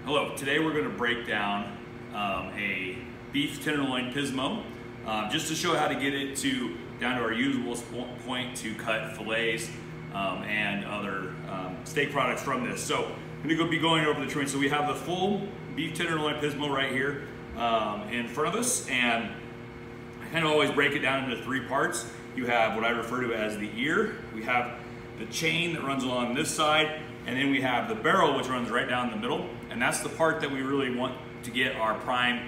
Hello, today we're going to break down a beef tenderloin Pismo just to show how to get it down to our usable point to cut fillets and other steak products from this. So I'm going to be going over the trimming. So we have the full beef tenderloin Pismo right here in front of us, and I kind of always break it down into three parts. You have what I refer to as the ear, we have the chain that runs along this side, and then we have the barrel, which runs right down the middle. And that's the part that we really want to get our prime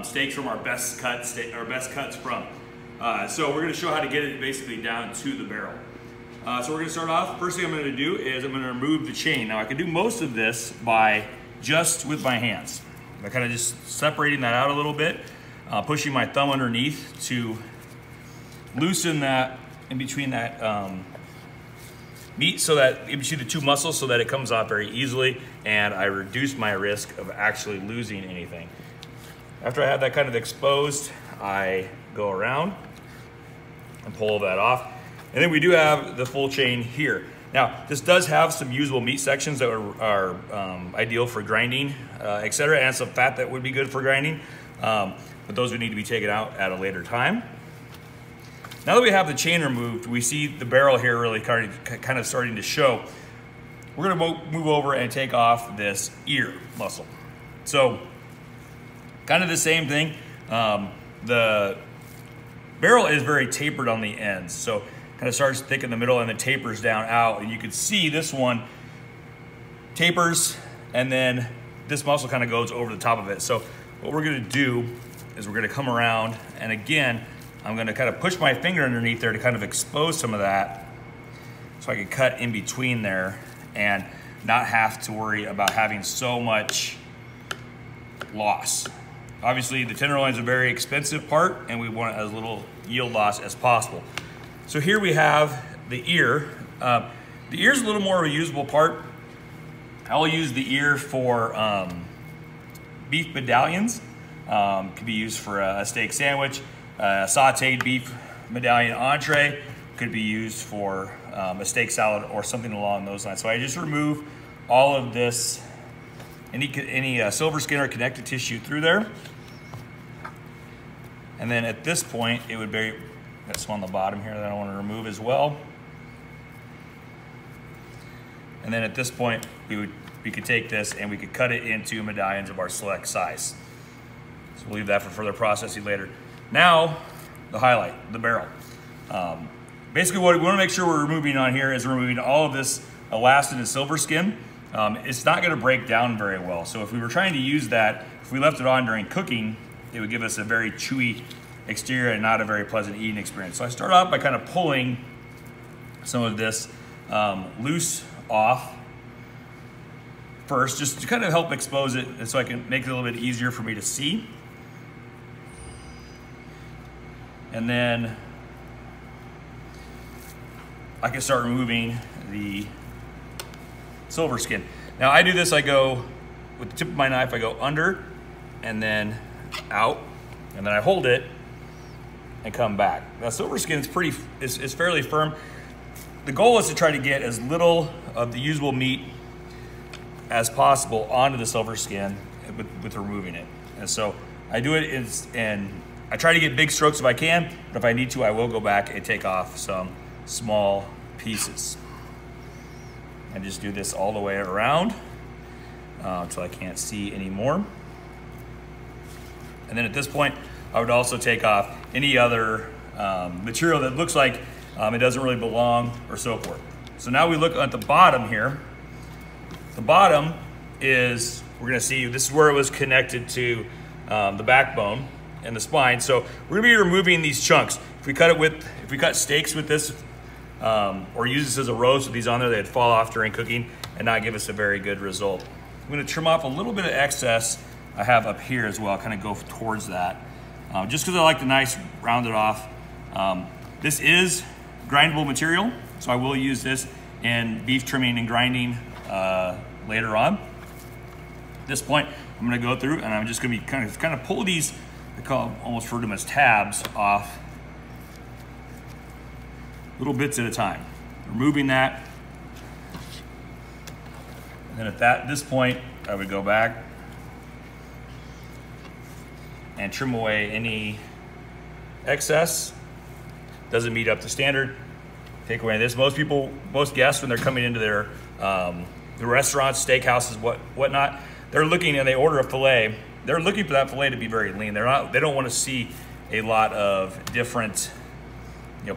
steaks from, our best cuts from. So we're gonna show how to get it basically down to the barrel. So we're gonna start off, first thing I'm gonna do is I'm gonna remove the chain. Now I can do most of this by just with my hands. I'm kind of just separating that out a little bit, pushing my thumb underneath to loosen that in between that meat, so that in between the two muscles, so that it comes off very easily, and I reduce my risk of actually losing anything. After I have that kind of exposed, I go around and pull that off. And then we do have the full chain here. Now, this does have some usable meat sections that are ideal for grinding, etc., and some fat that would be good for grinding, but those would need to be taken out at a later time. Now that we have the chain removed, we see the barrel here really kind of starting to show. We're gonna move over and take off this ear muscle. So, kind of the same thing. The barrel is very tapered on the ends. So, kind of starts thick in the middle and then tapers down out. And you can see this one tapers, and then this muscle kind of goes over the top of it. So, what we're gonna do is we're gonna come around, and again, I'm gonna kind of push my finger underneath there to kind of expose some of that, so I can cut in between there and not have to worry about having so much loss. Obviously, the tenderloin is a very expensive part, and we want as little yield loss as possible. So here we have the ear. The ear is a little more of a usable part. I'll use the ear for beef medallions. Could be used for a steak sandwich. Sauteed beef medallion entree could be used for a steak salad or something along those lines. So I just remove all of this, any silver skin or connective tissue through there. And then at this point, it would be, got some on the bottom here that I want to remove as well. And then at this point, we could take this and we could cut it into medallions of our select size. So we'll leave that for further processing later. Now, the highlight, the barrel. Basically what we want to make sure we're removing on here is we're removing all of this elastin and silver skin. It's not going to break down very well. So if we were trying to use that, if we left it on during cooking, it would give us a very chewy exterior and not a very pleasant eating experience. So I start off by kind of pulling some of this loose off first, just to kind of help expose it, and so I can make it a little bit easier for me to see. And then I can start removing the silver skin. Now I do this, I go with the tip of my knife, I go under and then out, and then I hold it and come back. Now silver skin is fairly firm. The goal is to try to get as little of the usable meat as possible onto the silver skin with removing it. And so I do it and I try to get big strokes if I can, but if I need to, I will go back and take off some small pieces. And just do this all the way around until I can't see anymore. And then at this point, I would also take off any other material that looks like it doesn't really belong or so forth. So now we look at the bottom here. The bottom is, we're gonna see, this is where it was connected to the backbone and the spine. So we're gonna be removing these chunks. If we cut steaks with this, or use this as a roast with these on there, they'd fall off during cooking and not give us a very good result. I'm gonna trim off a little bit of excess I have up here as well, kind of go towards that. Just because I like the nice rounded off. This is grindable material, so I will use this in beef trimming and grinding later on. At this point, I'm gonna go through and I'm just gonna be kind of pull these, I call them, almost refer to them as tabs, off little bits at a time. Removing that And at this point, I would go back and trim away any excess. Doesn't meet up to standard. Take away this. Most guests, when they're coming into their the restaurants, steakhouses, whatnot, they're looking and they order a filet. They're looking for that filet to be very lean. They don't want to see a lot of different,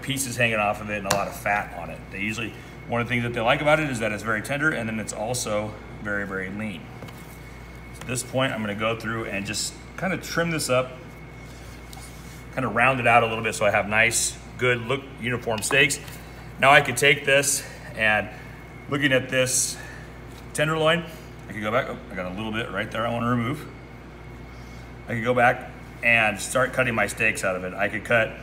pieces hanging off of it and a lot of fat on it. They usually, one of the things that they like about it is that it's very tender, and then it's also very, very lean. So at this point, I'm going to go through and just kind of trim this up, kind of round it out a little bit so I have nice, good look, uniform steaks. Now I could take this and looking at this tenderloin, I could go back. Oh, I got a little bit right there I want to remove. I could go back and start cutting my steaks out of it. I could cut,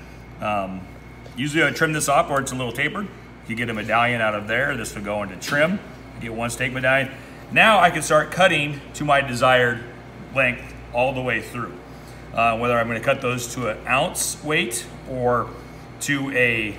usually I trim this off or it's a little tapered. You get a medallion out of there. This would go into trim. You get one steak medallion. Now I can start cutting to my desired length all the way through. Whether I'm going to cut those to an ounce weight or to a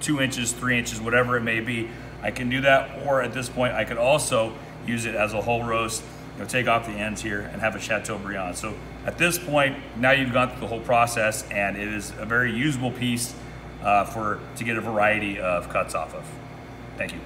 2 inches, 3 inches, whatever it may be, I can do that. Or at this point, I could also use it as a whole roast. Take off the ends here and have a Chateaubriand. So at this point, now you've gone through the whole process, and it is a very usable piece to get a variety of cuts off of. Thank you.